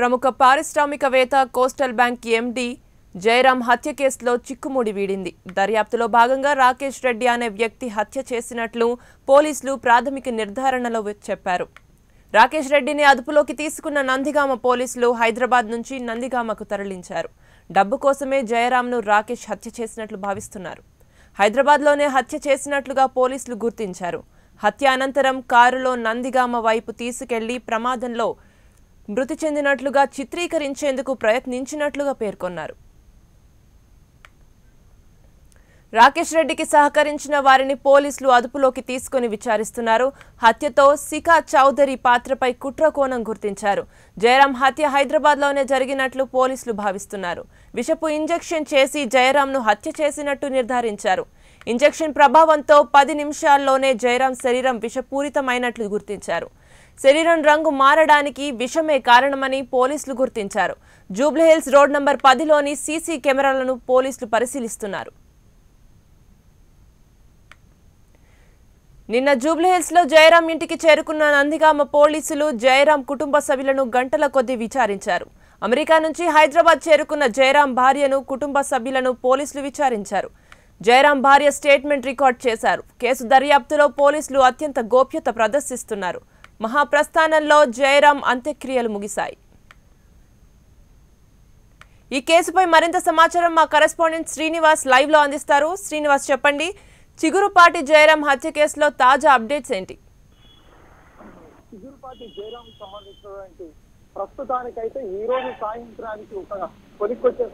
ప్రముఖ పారిశ్రామికవేత్త coastal bank ఎండి జయరాం హత్య కేసులో చిక్కుముడి వీడింది. దర్యాప్తులో భాగంగా రాకేష్ రెడ్డి అనే వ్యక్తి హత్య చేసినట్లు పోలీసులు ప్రాథమిక నిర్ధారణలో చెప్పారు. రాకేష్ రెడ్డిని అదుపులోకి తీసుకున్న నందిగామ పోలీసులు హైదరాబాద్ నుంచి నందిగామకు తరలించారు. డబ్బు కోసమే జయరాంను రాకేష్ హత్య చేసినట్లు భావిస్తున్నారు. హైదరాబాద్లోనే హత్య చేసినట్లుగా పోలీసులు గుర్తించారు. హత్య అనంతరం కారులో నందిగామ వైపు తీసుకెళ్లి ప్రమాదంలో మృతి చెందినట్లుగా చిత్రీకరించేందుకు ప్రయత్నించినట్లుగా పేర్కొన్నారు. రాకేష్ రెడ్డికి సహకరించిన వారిని పోలీసులు అదుపులోకి తీసుకుని విచారిస్తున్నారు. హత్యతో సికా చౌదరి పాత్రపై కుట్ర కోణం గుర్తించారు. జయరాం హత్య హైదరాబాద్లోనే జరిగినట్లు పోలీసులు భావిస్తున్నారు. విషపు ఇంజెక్షన్ చేసి జయరాంను హత్య చేసినట్టు నిర్ధారించారు. ఇంజెక్షన్ ప్రభావంతో 10 నిమిషాల్లోనే జయరాం శరీరం విషపూరితమైనట్లు గుర్తించారు. శరీరం రంగు మారడానికి విషమే కారణమని పోలీసులు గుర్తించారు. జూబ్లీహిల్స్ రోడ్ నంబర్ 10లోని సీసీ కెమెరాలను పోలీసులు పరిశీలిస్తున్నారు. నిన్న జూబ్లీహిల్స్ లో జయరాం ఇంటికి చేరుకున్న నందిగామ పోలీసులు జయరాం కుటుంబ సభ్యులను గంటల కొద్దీ విచారించారు. అమెరికా నుంచి హైదరాబాద్ చేరుకున్న జయరాం భార్యను కుటుంబ సభ్యులను పోలీసులు విచారించారు. జయరాం భార్య స్టేట్మెంట్ రికార్డ్ చేశారు. కేసు దర్యాప్తులో పోలీసులు అత్యంత గోప్యత ప్రదర్శిస్తున్నారు. మహాప్రస్థానంలో జయరాం అంత్యక్రియలు ముగిశాయి. ఈ కేసుపై మరింత సమాచారం మా కరెస్పాండెంట్ శ్రీనివాస్ లైవ్ లో అందిస్తారు. శ్రీనివాస్, చెప్పండి, చిగురుపాటి జయరాం హత్య కేసులో తాజా అప్డేట్స్ ఏంటి? చిగురుపాటి జయరాం సంబంధించినటువంటి ప్రస్తుతానికైతే ఈ రోజు సాయంత్రానికి ఒక కొలిక్కొచ్చే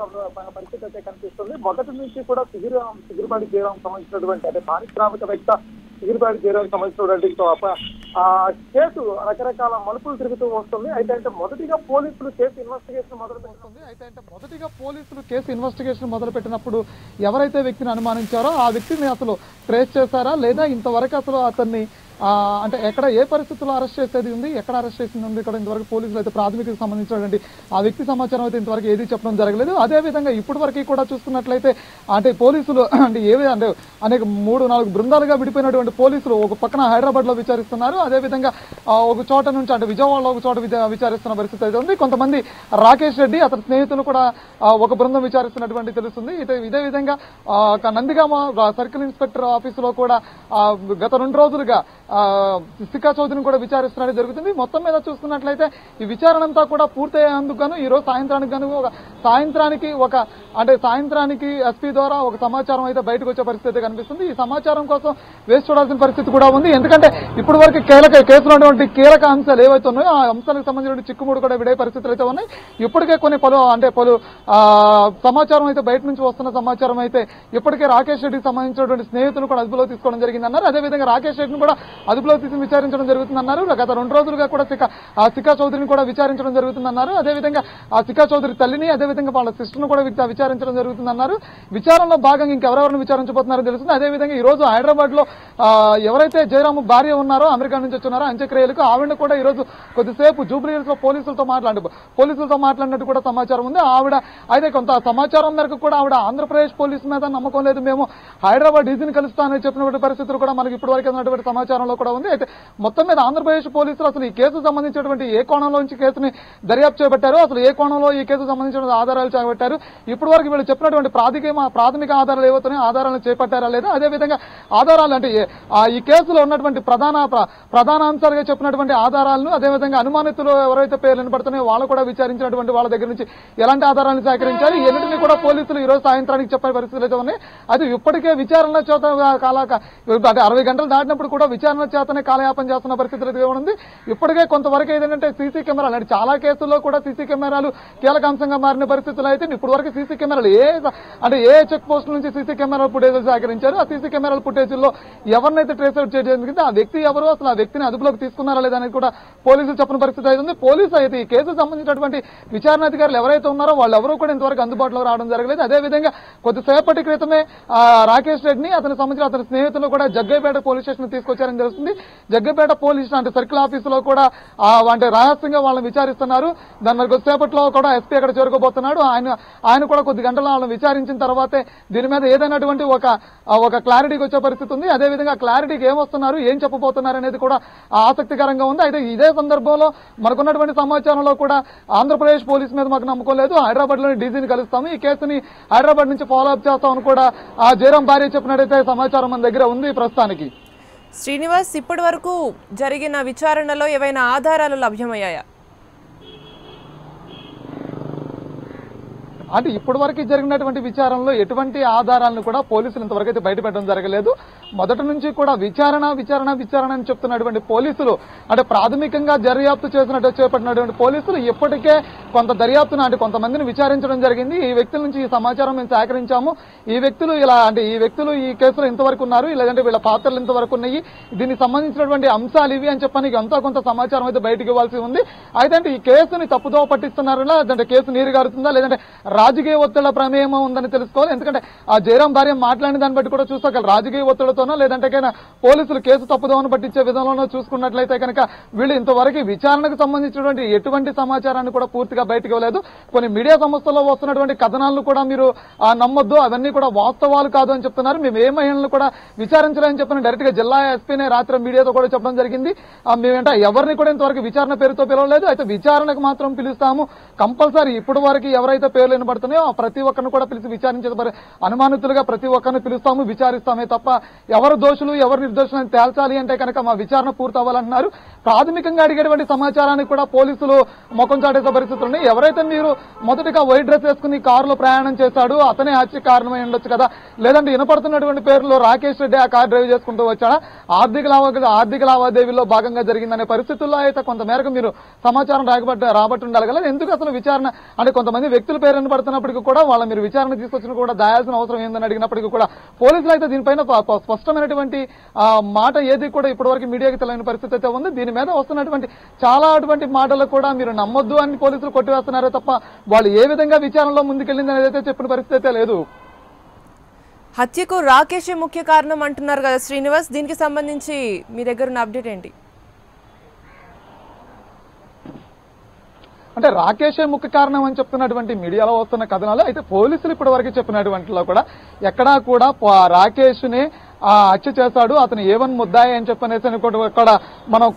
పరిస్థితి అయితే కనిపిస్తుంది. మొదటి నుంచి కూడా చిగురుపాటి జయరాం సంబంధించినటువంటి అంటే పారిశ్రామికవేత్త చిగురుపాటి జయరాం సంబంధించినటువంటి కేసు రకరకాల మలుపులు తిరుగుతూ వస్తుంది. అయితే మొదటిగా పోలీసులు కేసు ఇన్వెస్టిగేషన్ మొదలు పెట్టినప్పుడు ఎవరైతే వ్యక్తిని అనుమానించారో ఆ వ్యక్తిని అసలు ట్రేస్ చేశారా లేదా ఇంతవరకు అసలు అతన్ని అంటే ఎక్కడ ఏ పరిస్థితుల్లో అరెస్ట్ చేసేది ఉంది, ఎక్కడ అరెస్ట్ చేసింది ఉంది ఇక్కడ ఇంతవరకు పోలీసులు అయితే ప్రాథమికకు సంబంధించినటువంటి ఆ వ్యక్తి సమాచారం అయితే ఇంతవరకు ఏది చెప్పడం జరగలేదు. అదేవిధంగా ఇప్పటి వరకు కూడా చూసుకున్నట్లయితే అంటే పోలీసులు అంటే అంటే అనేక 3-4 బృందాలుగా విడిపోయినటువంటి పోలీసులు ఒక పక్కన హైదరాబాద్ లో విచారిస్తున్నారు. అదేవిధంగా ఒక చోట నుంచి అంటే విజయవాడలో ఒక చోట విచారిస్తున్న పరిస్థితి అయితే ఉంది. కొంతమంది రాకేష్ రెడ్డి అతని స్నేహితులు కూడా ఒక బృందం విచారిస్తున్నటువంటి తెలుస్తుంది. ఇదే విధంగా నందిగామ సర్కిల్ ఇన్స్పెక్టర్ ఆఫీసులో కూడా గత 2 రోజులుగా సికా చౌదరిని కూడా విచారిస్తున్నట్టు జరుగుతుంది. మొత్తం మీద చూసుకున్నట్లయితే ఈ విచారణ అంతా కూడా పూర్తయ్యేందుకు గాను ఈ రోజు సాయంత్రానికి ఎస్పీ ద్వారా ఒక సమాచారం అయితే బయటకు వచ్చే పరిస్థితి కనిపిస్తుంది. ఈ సమాచారం కోసం వేచి చూడాల్సిన పరిస్థితి కూడా ఉంది. ఎందుకంటే ఇప్పటి వరకు కేసులో ఉన్నటువంటి కీలక అంశాలు ఏవైతే ఉన్నాయో ఆ అంశాలకు సంబంధించిన చిక్కుముడు కూడా విడే పరిస్థితులు అయితే ఉన్నాయి. ఇప్పటికే కొన్ని పలు సమాచారం అయితే బయట నుంచి వస్తున్న సమాచారం అయితే ఇప్పటికే రాకేష్ రెడ్డికి సంబంధించినటువంటి స్నేహితులు కూడా అదుపులో తీసుకోవడం జరిగిందన్నారు. అదేవిధంగా రాకేష్ రెడ్డిని కూడా అదుపులో తీసి విచారించడం జరుగుతుందన్నారు. గత 2 రోజులుగా కూడా సికా చౌదరిని కూడా విచారించడం జరుగుతుందన్నారు. అదేవిధంగా ఆ సికా చౌదరి తల్లిని అదేవిధంగా వాళ్ళ సిస్టర్ను కూడా విచారించడం జరుగుతుందన్నారు. విచారణలో భాగంగా ఇంకెవరెవరిని విచారించబోతున్నారో తెలుస్తుంది. అదేవిధంగా ఈ రోజు హైదరాబాద్ లో ఎవరైతే జయరాం భార్య ఉన్నారో అమెరికా నుంచి వచ్చున్నారో అంత్యక్రియలకు ఆవిడ కూడా ఈ రోజు కొద్దిసేపు జూబ్లీహిల్స్ లో పోలీసులతో మాట్లాడినట్టు కూడా సమాచారం ఉంది. ఆవిడ అయితే కొంత సమాచారం మేరకు కూడా ఆవిడ ఆంధ్రప్రదేశ్ పోలీసు మీద నమ్మకం లేదు, మేము హైదరాబాద్ డీజీని కలుస్తానని చెప్పినటువంటి పరిస్థితులు కూడా మనకి ఇప్పటి వరకు ఉన్నటువంటి సమాచారంలో కూడా ఉంది. అయితే మొత్తం మీద ఆంధ్రప్రదేశ్ పోలీసులు అసలు ఈ కేసు సంబంధించినటువంటి ఏ కోణంలో నుంచి కేసుని దర్యాప్తు చేపట్టారు, అసలు ఏ కోణంలో ఈ కేసు సంబంధించిన ఆధారాలు చేపట్టారు, ఇప్పటి వరకు వీళ్ళు చెప్పినటువంటి ప్రాథమిక ఆధారాలు ఏవైతున్నాయో ఆధారాలను చేపట్టారా లేదా, అదేవిధంగా ఆధారాలు అంటే ఈ కేసులో ఉన్నటువంటి ప్రధాన అంశాలుగా చెప్పినటువంటి ఆధారాలను అదేవిధంగా అనుమానితులు ఎవరైతే పేర్లు వినపడుతున్నాయో వాళ్ళు కూడా విచారించినటువంటి వాళ్ళ దగ్గర నుంచి ఎలాంటి ఆధారాలను సేకరించారు, ఈ ఎన్నింటినీ కూడా పోలీసులు ఈ రోజు సాయంత్రానికి చెప్పే పరిస్థితులు అయితే ఉన్నాయి. అది ఇప్పటికే విచారణ చేత 60 గంటలు దాటినప్పుడు కూడా విచారణ చేతనే కాలయాపన చేస్తున్న పరిస్థితులు ఉంది. ఇప్పటికే కొంతవరకు ఏంటంటే సీసీ కెమెరాలు అంటే చాలా కేసుల్లో కూడా సీసీ కెమెరాలు కీలక అంశంగా మారిన పరిస్థితులు అయితే ఇప్పుడు వరకు సీసీ కెమెరాలు ఏ చెక్ పోస్ట్ నుంచి సీసీ కెమెరాల ఫుటేజీలు సేకరించారు, ఆ సీసీ కెమెరాల ఫుటేజీల్లో ఎవరినైతే ట్రేస్ అవుట్ చేయడానికి ఆ వ్యక్తి ఎవరు, అసలు ఆ వ్యక్తిని అదుపులోకి తీసుకున్నారా లేదా అనేది కూడా పోలీసులు చెప్పిన పరిస్థితి అయితే ఉంది. పోలీసు అయితే ఈ కేసుకు సంబంధించినటువంటి విచారణాధికారులు ఎవరైతే ఉన్నారో వాళ్ళు ఎవరూ కూడా ఇంతవరకు అందుబాటులో రావడం జరగలేదు. అదేవిధంగా కొద్దిసేపటి క్రితమే రాకేష్ రెడ్డిని అతనికి సంబంధించిన అతని స్నేహితులు కూడా జగ్గైపేట పోలీస్ స్టేషన్ తీసుకొచ్చారని తెలుస్తుంది. జగ్గపేట పోలీస్ అంటే సర్కిల్ ఆఫీసులో కూడా అంటే రహస్యంగా వాళ్ళని విచారిస్తున్నారు. దాని మరి కొద్దిసేపట్లో కూడా ఎస్పీ అక్కడ చేరుకోబోతున్నాడు. ఆయన కూడా కొద్ది గంటల వాళ్ళని విచారించిన తర్వాతే దీని మీద ఏదైనటువంటి ఒక క్లారిటీకి వచ్చే పరిస్థితి ఉంది. అదేవిధంగా క్లారిటీకి ఏమొస్తున్నారు, ఏం చెప్పబోతున్నారు అనేది కూడా ఆసక్తికరంగా ఉంది. అయితే ఇదే సందర్భంలో మనకున్నటువంటి సమాచారంలో కూడా ఆంధ్రప్రదేశ్ పోలీస్ మీద మాకు నమ్మకం లేదు, హైదరాబాద్ లోని డీజీని కలుస్తాము, ఈ కేసుని హైదరాబాద్ నుంచి ఫాలో అప్ చేస్తామని కూడా జయరాం భార్య చెప్పినట్టయితే సమాచారం మన దగ్గర ఉంది ప్రస్తుతానికి. శ్రీనివాస్, ఇప్పటి వరకు జరిగిన విచారణలో ఏవైనా ఆధారాలు లభ్యమయ్యాయా? అంటే ఇప్పటి వరకు జరిగినటువంటి విచారణలో ఎటువంటి ఆధారాలను కూడా పోలీసులు ఇంతవరకు అయితే బయటపెట్టడం జరగలేదు. మొదటి నుంచి కూడా విచారణ అని చెప్తున్నటువంటి పోలీసులు అంటే ప్రాథమికంగా దర్యాప్తు చేపట్టినటువంటి పోలీసులు ఇప్పటికే కొంత దర్యాప్తును అంటే కొంతమందిని విచారించడం జరిగింది. ఈ వ్యక్తుల నుంచి ఈ సమాచారం మేము సేకరించాము, ఈ వ్యక్తులు ఈ కేసులో ఇంతవరకు ఉన్నారు, లేదంటే వీళ్ళ పాత్రలు ఇంతవరకు ఉన్నాయి, దీనికి సంబంధించినటువంటి అంశాలు ఇవి అని చెప్పని ఎంతో కొంత సమాచారం అయితే బయటకు ఇవ్వాల్సి ఉంది. అయితే ఈ కేసుని తప్పుదోవ పట్టిస్తున్నారా, లేదంటే కేసు నీరుగారుతుందా, లేదంటే రాజకీయ ఒత్తిళ్ల ప్రమేయం ఉందని తెలుసుకోవాలి. ఎందుకంటే జయరాం భార్య మాట్లాడిన దాన్ని బట్టి కూడా చూసుకోగల రాజకీయ ఒత్తిళ్లతోనో లేదంటే పోలీసులు కేసు తప్పుదోవను పట్టించే విధంలోనో చూసుకున్నట్లయితే కనుక వీళ్ళు ఇంతవరకు విచారణకు సంబంధించినటువంటి ఎటువంటి సమాచారాన్ని కూడా పూర్తిగా బయటకు ఇవ్వలేదు. కొన్ని మీడియా సంస్థల్లో వస్తున్నటువంటి కథనాలను కూడా మీరు నమ్మొద్దు, అవన్నీ కూడా వాస్తవాలు కాదు అని చెప్తున్నారు. మేము ఏ మహిళలను కూడా విచారించలేని చెప్పిన డైరెక్ట్ గా జిల్లా ఎస్పీనే రాత్రి మీడియాతో కూడా చెప్పడం జరిగింది. మేమేంట ఎవరిని కూడా ఇంతవరకు విచారణ పేరుతో పిలవలేదు, అయితే విచారణకు మాత్రం పిలుస్తాము కంపల్సరీ. ఇప్పటి వరకు ఎవరైతే పేర్లు వినబడుతున్నాయో ప్రతి ఒక్కరిని కూడా పిలిచి విచారించే అనుమానితులుగా ప్రతి ఒక్కరిని పిలుస్తాము, విచారిస్తామే తప్ప ఎవరు దోషులు ఎవరు నిర్దోషులు అని తేల్చాలి అంటే కనుక మా విచారణ పూర్తి అవ్వాలంటున్నారు. ప్రాథమికంగా అడిగేటువంటి సమాచారానికి కూడా పోలీసులు ముఖం చాటేసే పరిస్థితులు ఉన్నాయి. ఎవరైతే మీరు మొదటిగా వైట్ డ్రెస్ వేసుకుని కారులో ప్రయాణం చేశాడు అతనే హత్య కారణమై ఉండొచ్చు కదా, లేదంటే వినపడుతున్నటువంటి పేరులో రాకేష్ రెడ్డి ఆ కారు డ్రైవ్ చేసుకుంటూ వచ్చాడా, ఆర్థిక లావాదేవీల్లో భాగంగా జరిగిందనే పరిస్థితుల్లో అయితే కొంతమేరకు మీరు సమాచారం రాబట్టి ఉండాలి కదా. ఎందుకు అసలు విచారణ అంటే కొంతమంది వ్యక్తుల పేరు వినపడుతున్నప్పటికీ కూడా వాళ్ళ మీరు విచారణ తీసుకొచ్చిన కూడా దాయాల్సిన అవసరం ఏందని అడిగినప్పటికీ కూడా పోలీసులు అయితే దీనిపైన స్పష్టమైనటువంటి మాట ఏది కూడా ఇప్పటివరకు మీడియాకి తెలియని పరిస్థితి అయితే ఉంది. దీని మీద వస్తున్నటువంటి చాలా అటువంటి మాటలు కూడా మీరు నమ్మొద్దు అని పోలీసులు కొట్టివేస్తున్నారే తప్ప వాళ్ళు ఏ విధంగా విచారణలో ముందుకెళ్లింది అనేది అయితే చెప్పిన పరిస్థితి అయితే లేదు. హత్యకు రాకేషే ముఖ్య కారణం అంటున్నారు కదా శ్రీనివాస్, దీనికి సంబంధించి మీ దగ్గర ఉన్న అప్డేట్ ఏంటి? అంటే రాకేషే ముఖ్య కారణం అని చెప్తున్నటువంటి మీడియాలో వస్తున్న కథనాలు అయితే పోలీసులు ఇప్పటి వరకు చెప్పినటువంటిలో కూడా ఎక్కడా కూడా రాకేష్ ని హత్య చేశాడు, అతను ఏవన్ ముద్దాయి అని చెప్పనేసి కూడా మనం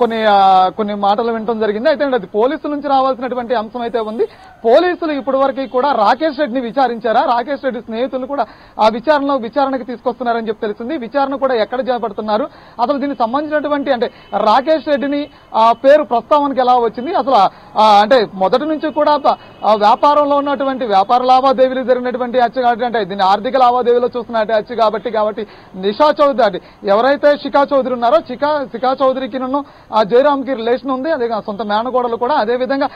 కొన్ని మాటలు వినడం జరిగింది. అయితే అది పోలీసుల నుంచి రావాల్సినటువంటి అంశం అయితే ఉంది. పోలీసులు ఇప్పటి వరకు కూడా రాకేష్ రెడ్డిని విచారించారా, రాకేష్ రెడ్డి స్నేహితులు కూడా ఆ విచారణకు తీసుకొస్తున్నారని చెప్పి తెలిసింది. విచారణ కూడా ఎక్కడ చేపడుతున్నారు, అసలు దీనికి సంబంధించినటువంటి అంటే రాకేష్ రెడ్డిని పేరు ప్రస్తావనకి ఎలా వచ్చింది, అసలు అంటే మొదటి నుంచి కూడా వ్యాపారంలో ఉన్నటువంటి వ్యాపార లావాదేవీలు జరిగినటువంటి హత్య కాబట్టి అంటే దీన్ని ఆర్థిక లావాదేవీలో చూస్తున్న హత్య కాబట్టి నిషా చౌదరి ఎవరైతే శిఖా చౌదరి ఉన్నారో శిఖా చౌదరికి జయరామ్ కి రిలేషన్ ఉంది, అదే సొంత మేనగోడలు కూడా. అదేవిధంగా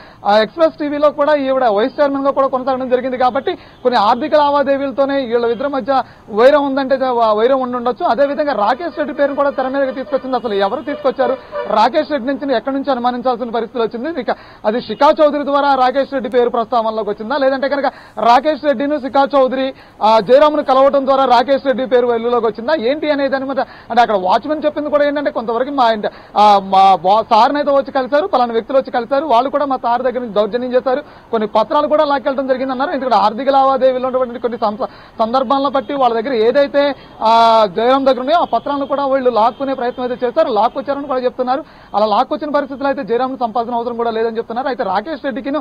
ఎక్స్ప్రెస్ టీవీలో కూడా ఈవిడ వైస్ చైర్మన్ గా కూడా కొనసాగడం జరిగింది కాబట్టి కొన్ని ఆర్థిక లావాదేవీలతోనే వీళ్ళ ఇద్దరి మధ్య వైరం ఉందంటే వైరం ఉండొచ్చు. అదేవిధంగా రాకేష్ రెడ్డి పేరును కూడా తెర మీదకి తీసుకొచ్చింది. అసలు ఎవరు తీసుకొచ్చారు, రాకేష్ రెడ్డి నుంచి ఎక్కడి నుంచి అనుమానించాల్సిన పరిస్థితి వచ్చింది. ఇక అది శిఖా చౌదరి ద్వారా రాకేష్ రెడ్డి పేరు ప్రస్తావనలోకి వచ్చిందా, లేదంటే కనుక రాకేష్ రెడ్డిని శిఖా చౌదరి జయరామ్ను కలవడం ద్వారా రాకేష్ రెడ్డి పేరు వెల్లులోకి వచ్చిందా ఏంటి అనేది అనమాట. అంటే అక్కడ వాచ్మెన్ చెప్పింది కూడా ఏంటంటే కొంతవరకు మా సార్ని అయితే వచ్చి కలిశారు, పలానా వ్యక్తులు వచ్చి కలిశారు, వాళ్ళు కూడా మా సార్ దగ్గర నుంచి దౌర్జన్యం చేశారు, కొన్ని పత్రాలు కూడా లాక్కెళ్ళడం జరిగింది అన్నారు. ఎందుకంటే ఆర్థిక లావాదేవీలో ఉన్నటువంటి కొన్ని సందర్భాలను బట్టి వాళ్ళ దగ్గర ఏదైతే జయరాం దగ్గర ఉన్నాయో ఆ పత్రాలను కూడా వీళ్ళు లాక్కునే ప్రయత్నం అయితే చేశారు, లాక్కొచ్చారని కూడా చెప్తున్నారు. అలా లాక్కొచ్చిన పరిస్థితులు అయితే జయరాం సంపాదించిన అవసరం కూడా లేదని చెప్తున్నారు. అయితే రాకేష్ రెడ్డికి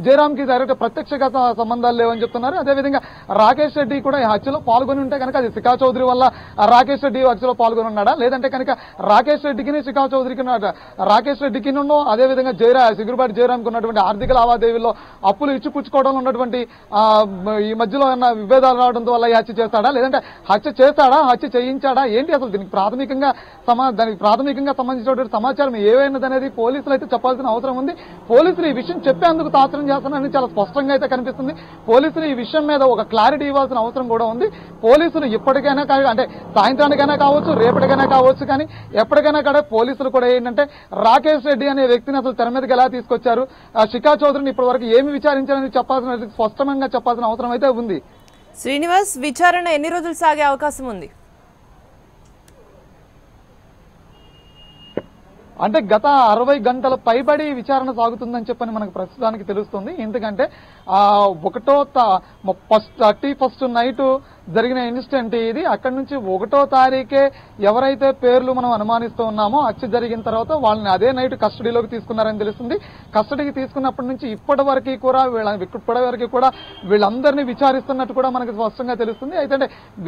జయరాం కి డైరెక్ట్ ప్రత్యక్ష సంబంధాలు లేవని చెప్తున్నారు. అదేవిధంగా రాకేష్ రెడ్డి కూడా ఈ హత్యలో పాల్గొని ఉంటే కనుక అది శిఖా చౌదరి వల్ల రాకేష్ రెడ్డి హత్యలో పాల్గొని ఉన్నాడా, లేదంటే కనుక రాకేష్ రెడ్డికి శిఖా చౌదరికి రాకేష్ రెడ్డికి అదేవిధంగా సిగురుబాటి జయరాంకి ఉన్నటువంటి ఆర్థిక లావాదేవీల్లో అప్పులు ఇచ్చిపుచ్చుకోవడంలో ఉన్నటువంటి ఈ మధ్యలో ఉన్న విభేదాలు రావడం వల్ల ఈ హత్య చేస్తాడా, లేదంటే హత్య చేస్తాడా, హత్య చేయించాడా ఏంటి, అసలు దీనికి ప్రాథమికంగా సంబంధించినటువంటి సమాచారం ఏమైనది అనేది పోలీసులు అయితే చెప్పాల్సిన అవసరం ఉంది. పోలీసులు ఈ విషయం చెప్పేందుకు తాత్రం చేస్తున్నారని చాలా స్పష్టంగా అయితే కనిపిస్తుంది. పోలీసులు ఈ విషయం మీద ఒక క్లారిటీ ఇవ్వాల్సిన అవసరం కూడా ఉంది. పోలీసులు ఇప్పటికైనా అంటే సాయంత్రానికైనా కావచ్చు, రేపటికైనా కావచ్చు, కానీ ఎప్పటికైనా కూడా పోలీసులు కూడా ఏంటంటే రాకేష్ రెడ్డి అనే వ్యక్తిని అసలు తెర మీదకి ఎలా తీసుకొచ్చారు, శిఖా చౌదరిని ఇప్పటి వరకు ఏమి విచారించారని స్పష్టంగా చెప్పాల్సిన అవసరం అయితే ఉంది. శ్రీనివాస్, విచారణ ఎన్ని రోజులు సాగే అవకాశం ఉంది? అంటే గత 60 గంటల పైబడి విచారణ సాగుతుందని చెప్పని మనకు ప్రస్తుతానికి తెలుస్తుంది. ఎందుకంటే 31st నైట్ జరిగిన ఇన్సిడెంట్ ఇది. అక్కడి నుంచి 1వ తారీఖే ఎవరైతే పేర్లు మనం అనుమానిస్తూ ఉన్నామో హత్య జరిగిన తర్వాత వాళ్ళని అదే నైట్ కస్టడీలోకి తీసుకున్నారని తెలుస్తుంది. కస్టడీకి తీసుకున్నప్పటి నుంచి ఇప్పటి వరకు కూడా వీళ్ళందరినీ విచారిస్తున్నట్టు కూడా మనకు స్పష్టంగా తెలుస్తుంది. అయితే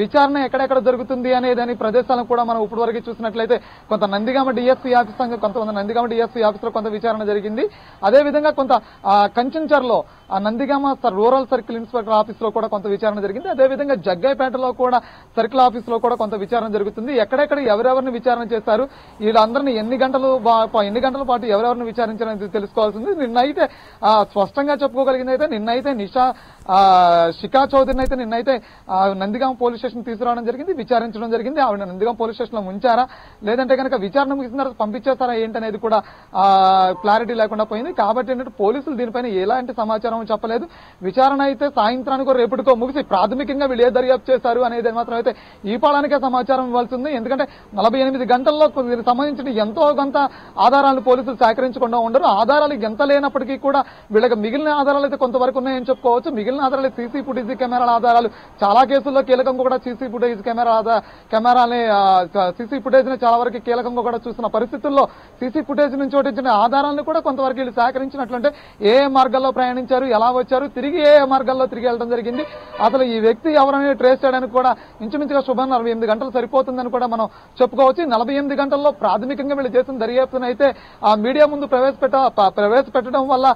విచారణ ఎక్కడెక్కడ జరుగుతుంది అనేదాని ప్రదేశాలను కూడా మనం ఇప్పటి వరకు చూసినట్లయితే కొంత నందిగామ డిఎస్పీ ఆఫీస్ కొంతమంది నందిగామ డిఎస్పీ ఆఫీసులో కొంత విచారణ జరిగింది. అదేవిధంగా కొంత కంచెంచర్లో నందిగామ రూరల్ సర్కిల్ ఇన్స్పెక్టర్ ఆఫీసులో కూడా కొంత విచారణ జరిగింది. అదేవిధంగా జగ్గైపేటలో కూడా సర్కిల్ ఆఫీసులో కూడా కొంత విచారణ జరుగుతుంది. ఎక్కడెక్కడ ఎవరెవరిని విచారణ చేశారు, వీళ్ళందరినీ ఎన్ని గంటల పాటు ఎవరెవరిని విచారించారని తెలుసుకోవాల్సింది. నిన్నైతే స్పష్టంగా చెప్పుకోగలిగింది అయితే నిన్నైతే శిఖా చౌదరిని అయితే నిన్నైతే నందిగామ పోలీస్ స్టేషన్ తీసుకురావడం జరిగింది, విచారించడం జరిగింది. ఆవిడ నందిగామ పోలీస్ స్టేషన్ లో ఉంచారా లేదంటే కనుక విచారణ ముగిసిన తర్వాత పంపించేస్తారా ఏంటనేది కూడా క్లారిటీ లేకుండా పోయింది. కాబట్టి ఏంటంటే పోలీసులు దీనిపైన ఎలాంటి సమాచారం చెప్పలేదు. విచారణ అయితే సాయంత్రానికో రేపటికో ముగిసి ప్రాథమికంగా వీళ్ళు ఏ దర్యాప్తు చేశారు అనేది మాత్రం అయితే ఈ పాలానికే సమాచారం ఇవ్వాల్సి ఉంది. ఎందుకంటే 48 గంటల్లో దీనికి సంబంధించిన ఎంతో కొంత ఆధారాలను పోలీసులు సేకరించకుండా ఉండరు. ఆధారాలు ఎంత లేనప్పటికీ కూడా వీళ్ళకి మిగిలిన ఆధారాలు అయితే కొంతవరకు ఉన్నాయని చెప్పుకోవచ్చు. మిగిలిన ఆధారాలు సీసీ ఫుటేజ్ కెమెరాల ఆధారాలు చాలా కేసుల్లో కీలకంగా కూడా సీసీ ఫుటేజ్ ని చాలా వరకు కీలకంగా కూడా చూసిన పరిస్థితుల్లో సీసీ ఫుటేజ్ నుంచి వచ్చిన ఆధారాలను కూడా కొంతవరకు వీళ్ళు సేకరించినట్లుంటే ఏ మార్గాల్లో ప్రయాణించారు, ఎలా వచ్చారు, తిరిగి ఏ మార్గాల్లో తిరిగి వెళ్ళడం జరిగింది, అసలు ఈ వ్యక్తి ఎవరైనా ట్రేస్ చేయడానికి కూడా ఇంచుమించుగా 48 గంటలు సరిపోతుందని కూడా మనం చెప్పుకోవచ్చు. 48 గంటల్లో ప్రాథమికంగా వీళ్ళు చేసిన దర్యాప్తును అయితే మీడియా ముందు ప్రవేశపెట్టడం వల్ల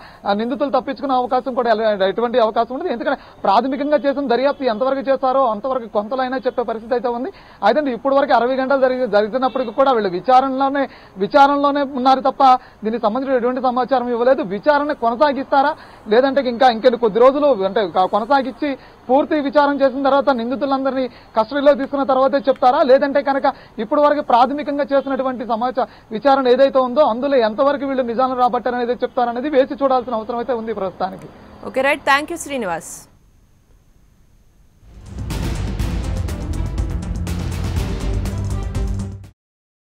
నిందితులు తప్పించుకునే అవకాశం కూడా ఎటువంటి అవకాశం ఉండదు. ఎందుకంటే ప్రాథమికంగా చేసిన దర్యాప్తు ఎంతవరకు చేశారో అంతవరకు కొంతలైనా చెప్పే పరిస్థితి అయితే ఉంది. అయితే ఇప్పటి వరకు 60 గంటలు జరిగినప్పటికీ కూడా వీళ్ళు విచారణలోనే ఉన్నారు తప్ప దీనికి సంబంధించిన ఎటువంటి సమాచారం ఇవ్వలేదు. విచారణ కొనసాగిస్తారా లేదంటే ఇంకెన్ని కొద్ది రోజులు అంటే కొనసాగించి పూర్తి విచారణ చేసిన తర్వాత నిందితులందరినీ కస్టడీలో తీసుకున్న తర్వాతే చెప్తారా లేదంటే కనుక ఇప్పటి వరకు ప్రాథమికంగా చేసినటువంటి విచారణ ఏదైతే ఉందో అందులో ఎంతవరకు వీళ్ళు నిజాలను రాబట్టారనేది చెప్తారనేది వేసి చూడాల్సిన అవసరం అయితే ఉంది ప్రస్తుతానికి. Okay right, thank you Srinivas.